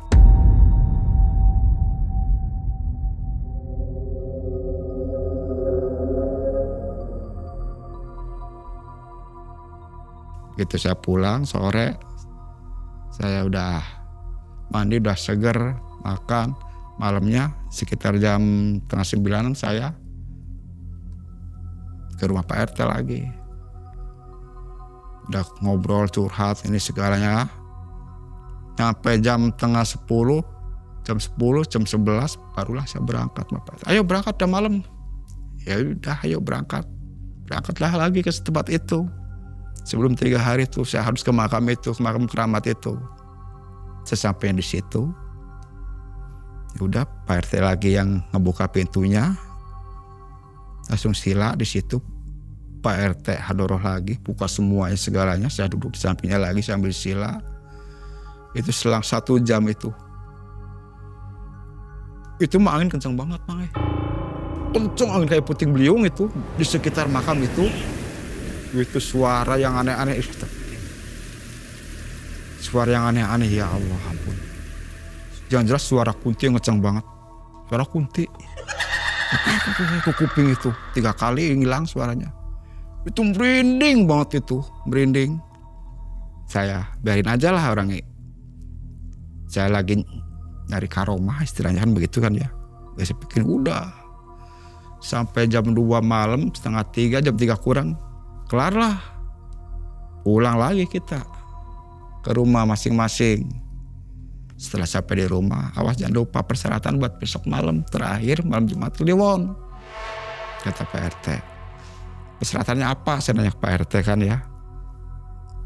Gitu saya pulang sore, saya udah mandi, udah seger, makan. Malamnya sekitar jam 8:30 saya ke rumah Pak RT lagi. Udah ngobrol curhat ini segalanya. Sampai jam tengah 10, jam 10, jam 11 barulah saya berangkat. Ayo berangkat udah malam. Ya udah ayo berangkat. Berangkatlah lagi ke tempat itu. Sebelum 3 hari itu saya harus ke makam itu, ke makam keramat itu. Sesampainya di situ, ya udah Pak RT lagi yang ngebuka pintunya. Langsung sila di situ. Pak RT hadoroh lagi, buka semuanya segalanya. Saya duduk di sampingnya lagi sambil sila. Itu selang 1 jam itu. Itu mah angin kencang banget, Mang. Kencang angin kayak puting beliung itu di sekitar makam itu. Itu suara yang aneh-aneh. Suara yang aneh-aneh, ya Allah ampun. Jangan jelas suara kunti yang kencang banget. Suara kunti. Ke kuping itu 3 kali ngilang suaranya. Itu merinding banget itu, merinding. Saya biarin aja lah orangnya. Saya lagi nyari karomah istilahnya kan begitu kan ya. Saya pikir udah. Sampai jam 2 malam, setengah 3, jam 3 kurang. Kelar lah. Pulang lagi kita ke rumah masing-masing. Setelah sampai di rumah, awas jangan lupa persyaratan buat besok malam terakhir malam Jumat Kliwon. Kata Pak RT. Persyaratannya apa? Saya nanya ke Pak RT kan ya.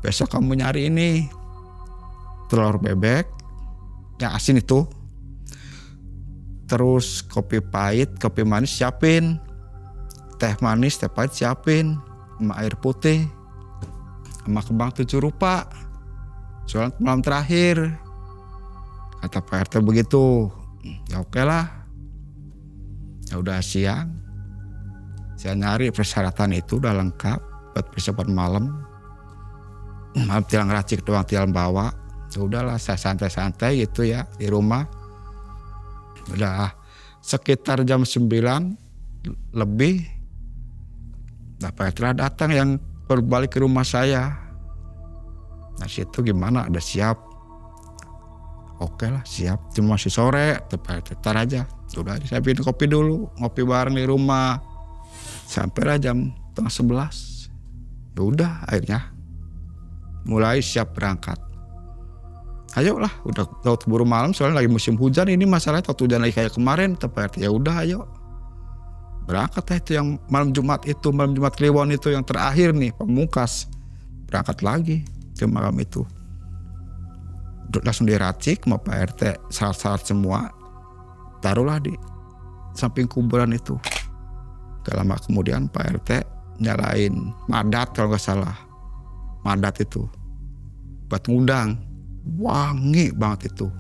Besok kamu nyari ini. Telur bebek yang asin itu. Terus kopi pahit, kopi manis siapin. Teh manis, teh pahit siapin. Sama air putih. Sama kembang 7 rupa. Soalnya malam terakhir. Kata Pak RT begitu. Ya oke lah. Ya udah siang. Saya nyari persyaratan itu udah lengkap buat persiapan malam. Malam tilang racik doang, tilang bawa. Ya udahlah saya santai-santai gitu ya di rumah. Udah sekitar jam 9 lebih. Nah Pak RT datang yang berbalik ke rumah saya. Nah situ gimana? Ada siap. Oke lah siap. Cuma masih sore. Pak RT tar aja. Udah saya bikin kopi dulu. Ngopi bareng di rumah. Sampailah jam tengah 11. Ya udah akhirnya mulai siap berangkat. Ayolah, udah keburu malam soalnya lagi musim hujan ini masalahnya. Waktu hujan lagi kayak kemarin, Pak RT ya udah ayo. Berangkat lah itu yang malam Jumat itu, malam Jumat Kliwon itu yang terakhir nih, pemungkas. Berangkat lagi ke makam itu. Langsung diracik sama Pak RT, syarat-syarat semua. Taruhlah di samping kuburan itu. Gak lama kemudian Pak RT nyalain madat kalau nggak salah. Madat itu buat ngundang. Wangi banget itu.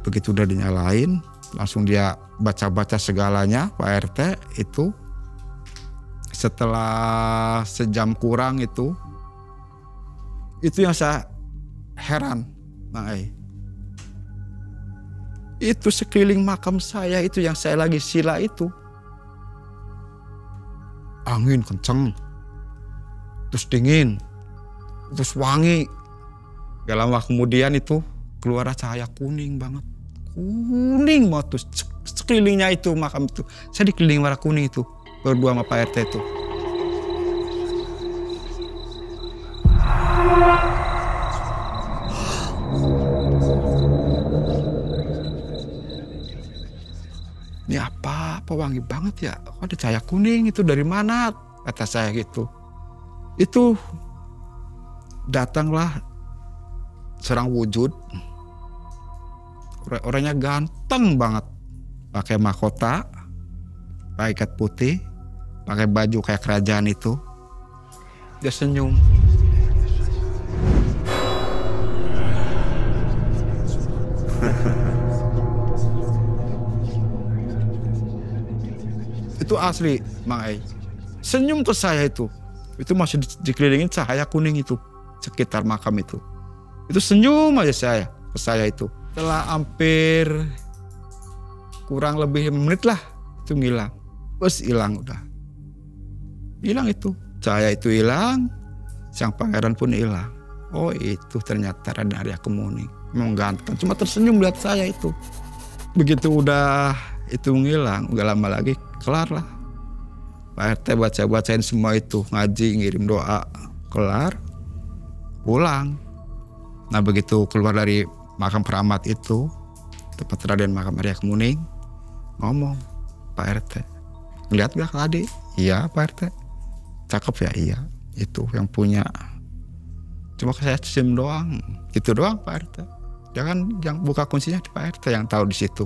Begitu udah dinyalain, langsung dia baca-baca segalanya Pak RT itu. Setelah sejam kurang itu yang saya heran, Bang Ai. Itu sekeliling makam saya itu yang saya lagi sila itu. Angin kenceng, terus dingin, terus wangi. Gak lama kemudian itu keluar cahaya kuning banget. Kuning banget tuh. Sekelilingnya itu makam itu. Saya dikelilingi warna kuning itu. Berdua sama Pak RT itu. Ini apa wangi banget ya. Kok ada cahaya kuning itu dari mana? Kata saya gitu. Itu datanglah seorang wujud. Orangnya ganteng banget. Pakai mahkota, pakai ikat putih, pakai baju kayak kerajaan itu. Dia senyum. Itu asli, Mang Ai. Senyum ke saya itu. Itu masih dikelilingin cahaya kuning itu sekitar makam itu. Itu senyum aja saya ke saya itu. Setelah hampir kurang lebih menit lah itu ngilang. Terus hilang udah. Hilang itu. Cahaya itu hilang. Sang pangeran pun hilang. Oh itu ternyata Raden Arya Kemuning. Memang ganteng. Cuma tersenyum lihat saya itu. Begitu udah itu ngilang. Gak lama lagi kelar lah. Pak RT bacain semua itu, ngaji, ngirim doa, kelar, pulang. Nah begitu keluar dari makam keramat itu, tempat Raden makam Arya Kemuning, ngomong, Pak RT, ngeliat gak tadi? Iya Pak RT, cakep ya, iya, itu yang punya. Cuma saya SIM doang, gitu doang Pak RT. Jangan yang buka kuncinya di Pak RT yang tahu di situ.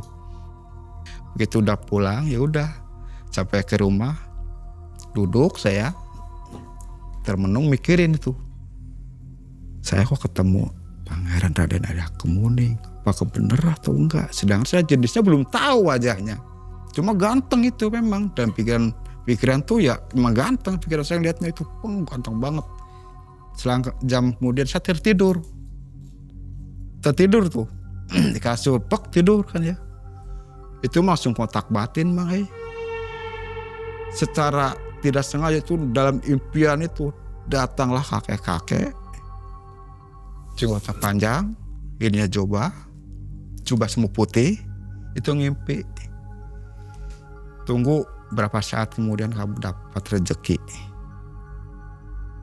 Begitu udah pulang, ya udah sampai ke rumah, duduk saya termenung mikirin itu. Saya kok ketemu Pangeran Raden Arya Kemuning, apakah bener atau enggak? Sedangkan saya jenisnya belum tahu wajahnya. Cuma ganteng itu memang, dan pikiran tuh ya emang ganteng. Pikiran saya lihatnya itu, ganteng banget. Selang jam kemudian saya tertidur tuh di kasur, tidur kan ya. Itu langsung kontak batin Mang. Secara tidak sengaja itu dalam impian itu datanglah kakek-kakek, jenggot panjang, ininya jubah semu putih, itu ngimpi. Tunggu berapa saat kemudian kamu dapat rezeki.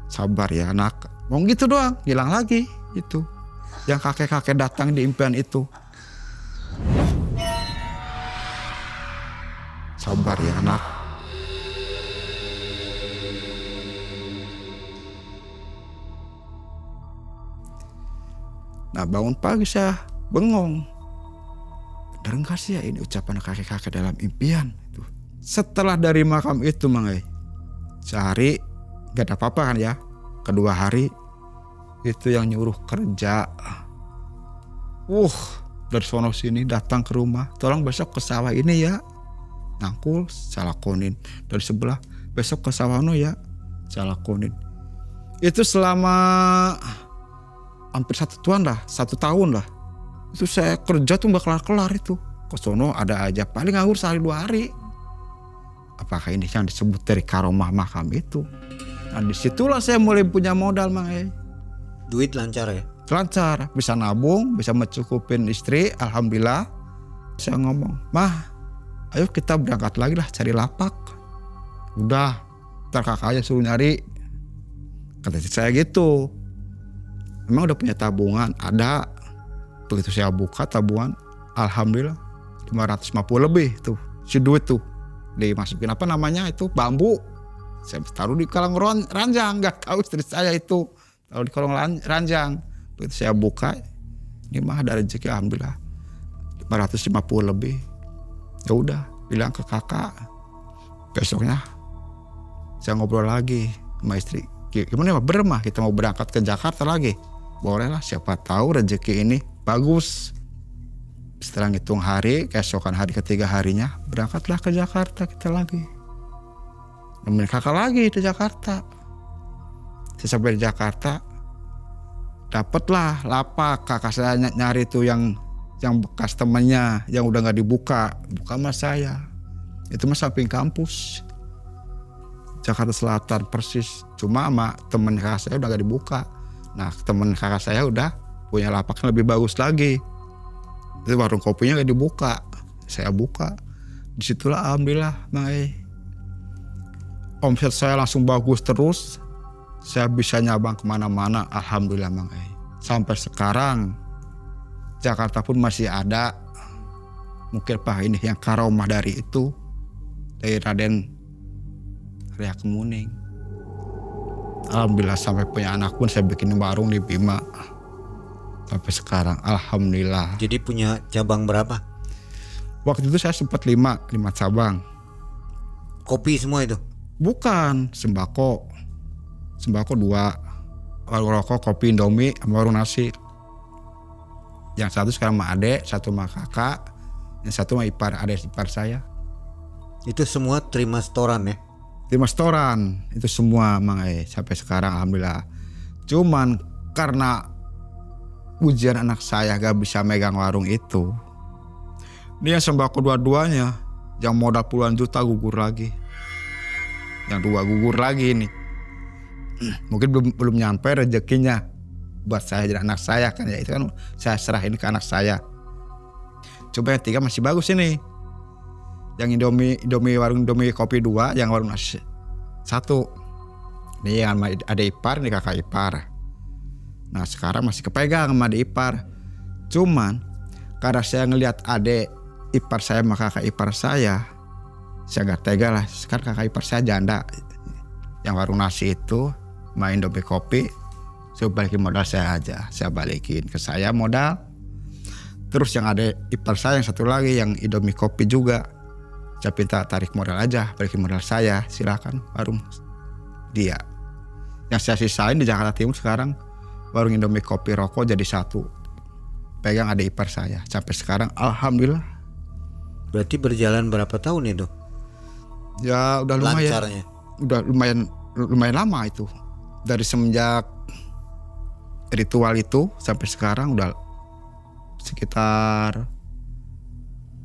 Sabar ya anak. Mau gitu doang, hilang lagi itu. Yang kakek-kakek datang di impian itu. Sabar ya anak. Nah bangun pagi saya bengong. Bener enggak sih ya ini ucapan kakek-kakek dalam impian? Setelah dari makam itu Mang, sehari gak ada apa-apa kan ya. Kedua hari itu yang nyuruh kerja. Dari sono sini datang ke rumah. Tolong besok ke sawah ini ya. Nangkul, saya lakonin. Dari sebelah, besok ke sawah no ya. Saya lakonin. Itu selama hampir 1 tahun lah. Itu saya kerja tuh gak kelar-kelar itu. Ke sono ada aja, paling nganggur sehari 2 hari. Apakah ini yang disebut dari karomah makam itu? Nah disitulah saya mulai punya modal Mang. Duit lancar ya? Lancar, bisa nabung, bisa mencukupin istri, alhamdulillah. Saya ngomong, Mah, ayo kita berangkat lagi lah cari lapak. Udah, ntar kakaknya suruh nyari. Kata saya gitu. Memang udah punya tabungan, ada. Begitu saya buka tabungan, alhamdulillah 550 lebih tuh, si duit tuh. Dimasukin apa namanya itu, bambu. Saya taruh di kolong ranjang, nggak tahu istri saya itu. Taruh di kolong ranjang. Begitu saya buka, ini mah ada rezeki alhamdulillah 550 lebih. Ya udah, bilang ke kakak. Besoknya saya ngobrol lagi sama istri. Gimana ya bermah kita mau berangkat ke Jakarta lagi? Boleh lah, siapa tahu rezeki ini bagus. Setelah ngitung hari, keesokan hari ketiga harinya berangkatlah ke Jakarta kita lagi. Nemenin kakak lagi di Jakarta. Saya sampai di Jakarta, dapatlah lapak. Kakak saya nyari tuh yang bekas temannya yang udah nggak dibuka, bukan mas saya. Itu mas samping kampus Jakarta Selatan persis. Cuma sama temen kakak saya udah nggak dibuka. Nah temen kakak saya udah punya lapak yang lebih bagus lagi. Itu warung kopinya gak dibuka, saya buka. Disitulah alhamdulillah Mang. Omset saya langsung bagus terus. Saya bisa nyabang kemana-mana, alhamdulillah Mang. Sampai sekarang Jakarta pun masih ada. Mungkin Pak ini yang karomah dari itu, dari Raden Arya Kemuning. Alhamdulillah sampai punya anak pun saya bikin warung di Bima. Sampai sekarang alhamdulillah. Jadi punya cabang berapa? Waktu itu saya sempat 5 cabang. Kopi semua itu? Bukan, sembako 2. Warung rokok, kopi, Indomie, sama warung nasi. Yang satu sekarang sama adek, satu sama kakak, yang satu sama adek ipar saya. Itu semua terima setoran ya? Terima setoran, itu semua Mang. Sampai sekarang alhamdulillah. Cuman karena ujian anak saya gak bisa megang warung itu. Ini yang sembako dua-duanya, yang modal puluhan juta gugur lagi. Yang 2 gugur lagi nih. Mungkin belum nyampe rezekinya buat saya dan anak saya kan ya. Itu kan saya serahin ke anak saya. Coba yang 3 masih bagus ini. Yang Indomie warung Indomie kopi 2, yang warung nasi satu. Ini yang ada ipar, ini kakak ipar. Nah sekarang masih kepegang sama adik ipar. Cuman karena saya ngelihat adik ipar saya sama kakak ipar saya nggak tega lah. Sekarang kakak ipar saya janda. Yang warung nasi itu main Indomie kopi, saya balikin modal saya aja. Saya balikin ke saya modal. Terus yang ada ipar saya yang satu lagi yang Indomie kopi juga, saya minta tarik modal aja, balikin modal saya, silakan warung dia. Yang saya sisain di Jakarta Timur sekarang warung Indomie kopi rokok jadi satu, pegang ada ipar saya sampai sekarang alhamdulillah. Berarti berjalan berapa tahun itu? Ya udah lumayan. Lancarnya. Udah lumayan lama itu. Dari semenjak ritual itu sampai sekarang udah sekitar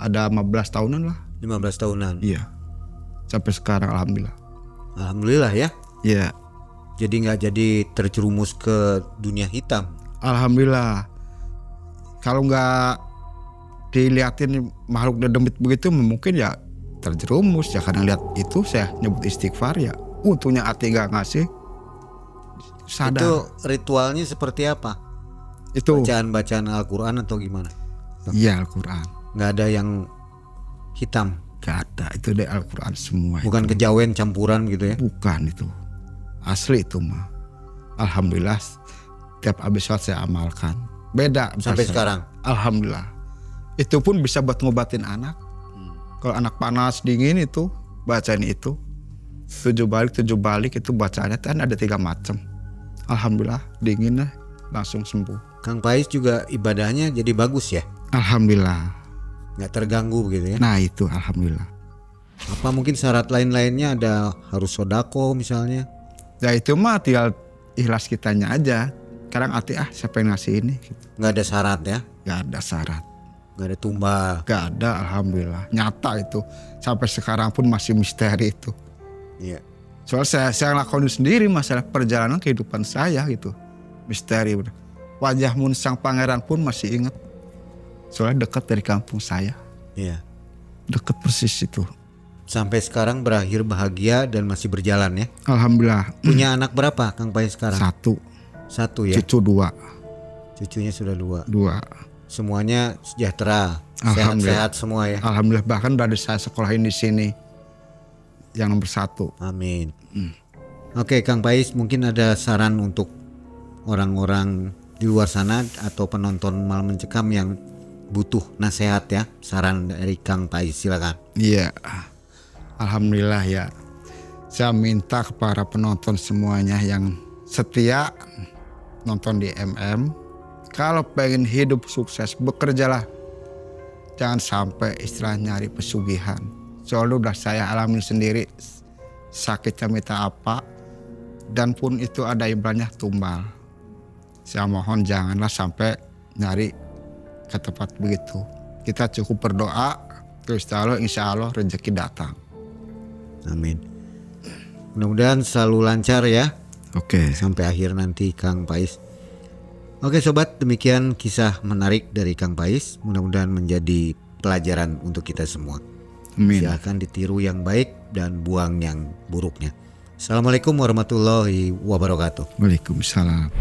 ada 15 tahunan lah. 15 tahunan. Iya. Sampai sekarang alhamdulillah. Alhamdulillah ya. Iya. Jadi nggak jadi terjerumus ke dunia hitam. Alhamdulillah. Kalau nggak dilihatin makhluk demit begitu mungkin ya terjerumus ya, karena lihat itu saya nyebut istighfar ya. Untungnya hati nggak ngasih. Sadar. Itu ritualnya seperti apa? Itu Bacaan-bacaan Al-Quran atau gimana? iya Al-Quran. Nggak ada yang hitam. Gak ada, itu dari Al-Quran semua. Bukan itu. kejawen campuran gitu ya? Bukan itu. Asli itu mah. Alhamdulillah tiap habis sholat saya amalkan. Beda Sampai saya. sekarang? Alhamdulillah. Itu pun bisa buat ngobatin anak. Kalau anak panas dingin itu bacain itu. 7 balik itu bacaannya kan ada 3 macam. Alhamdulillah dingin langsung sembuh. Kang Pais juga ibadahnya jadi bagus ya? Alhamdulillah. Nggak terganggu begitu ya? Nah itu alhamdulillah. Apa mungkin syarat lain-lainnya, ada harus sodako misalnya? Ya itu mah tinggal ikhlas kitanya aja. Sekarang hati siapa yang ngasih ini? Nggak ada syarat ya? Gak ada syarat. Nggak ada tumbal? Gak ada alhamdulillah. Nyata itu. Sampai sekarang pun masih misteri itu. Iya. Soalnya saya ngelakuin sendiri masalah perjalanan kehidupan saya gitu. Misteri udah. Wajah Mun Sang Pangeran pun masih ingat. Soalnya dekat dari kampung saya. Iya. Dekat persis itu. Sampai sekarang berakhir bahagia dan masih berjalan ya? Alhamdulillah. Punya anak berapa Kang Pais sekarang? 1. 1 ya? Cucu 2. Cucunya sudah 2. Semuanya sejahtera, alhamdulillah. sehat-sehat semua ya? Alhamdulillah, bahkan dari saya sekolahin di sini. Yang nomor 1. Amin. Oke Kang Pais, mungkin ada saran untuk orang-orang di luar sana atau penonton Malam Mencekam yang butuh nasihat ya, saran dari Kang Pais, silakan. Iya, alhamdulillah ya. Saya minta kepada penonton semuanya yang setia nonton di MM, kalau pengen hidup sukses bekerjalah, jangan sampai istilah nyari pesugihan. Soalnya udah saya alami sendiri, sakitnya minta apa, dan pun itu ada ibaratnya tumbal. Saya mohon janganlah sampai nyari ke tempat begitu. Kita cukup berdoa, terus insya Allah rezeki datang. Amin. Mudah-mudahan selalu lancar ya. Oke. Sampai akhir nanti Kang Pais. Oke sobat, demikian kisah menarik dari Kang Pais. Mudah-mudahan menjadi pelajaran untuk kita semua. Amin. Silahkan ditiru yang baik dan buang yang buruknya. Assalamualaikum warahmatullahi wabarakatuh. Waalaikumsalam.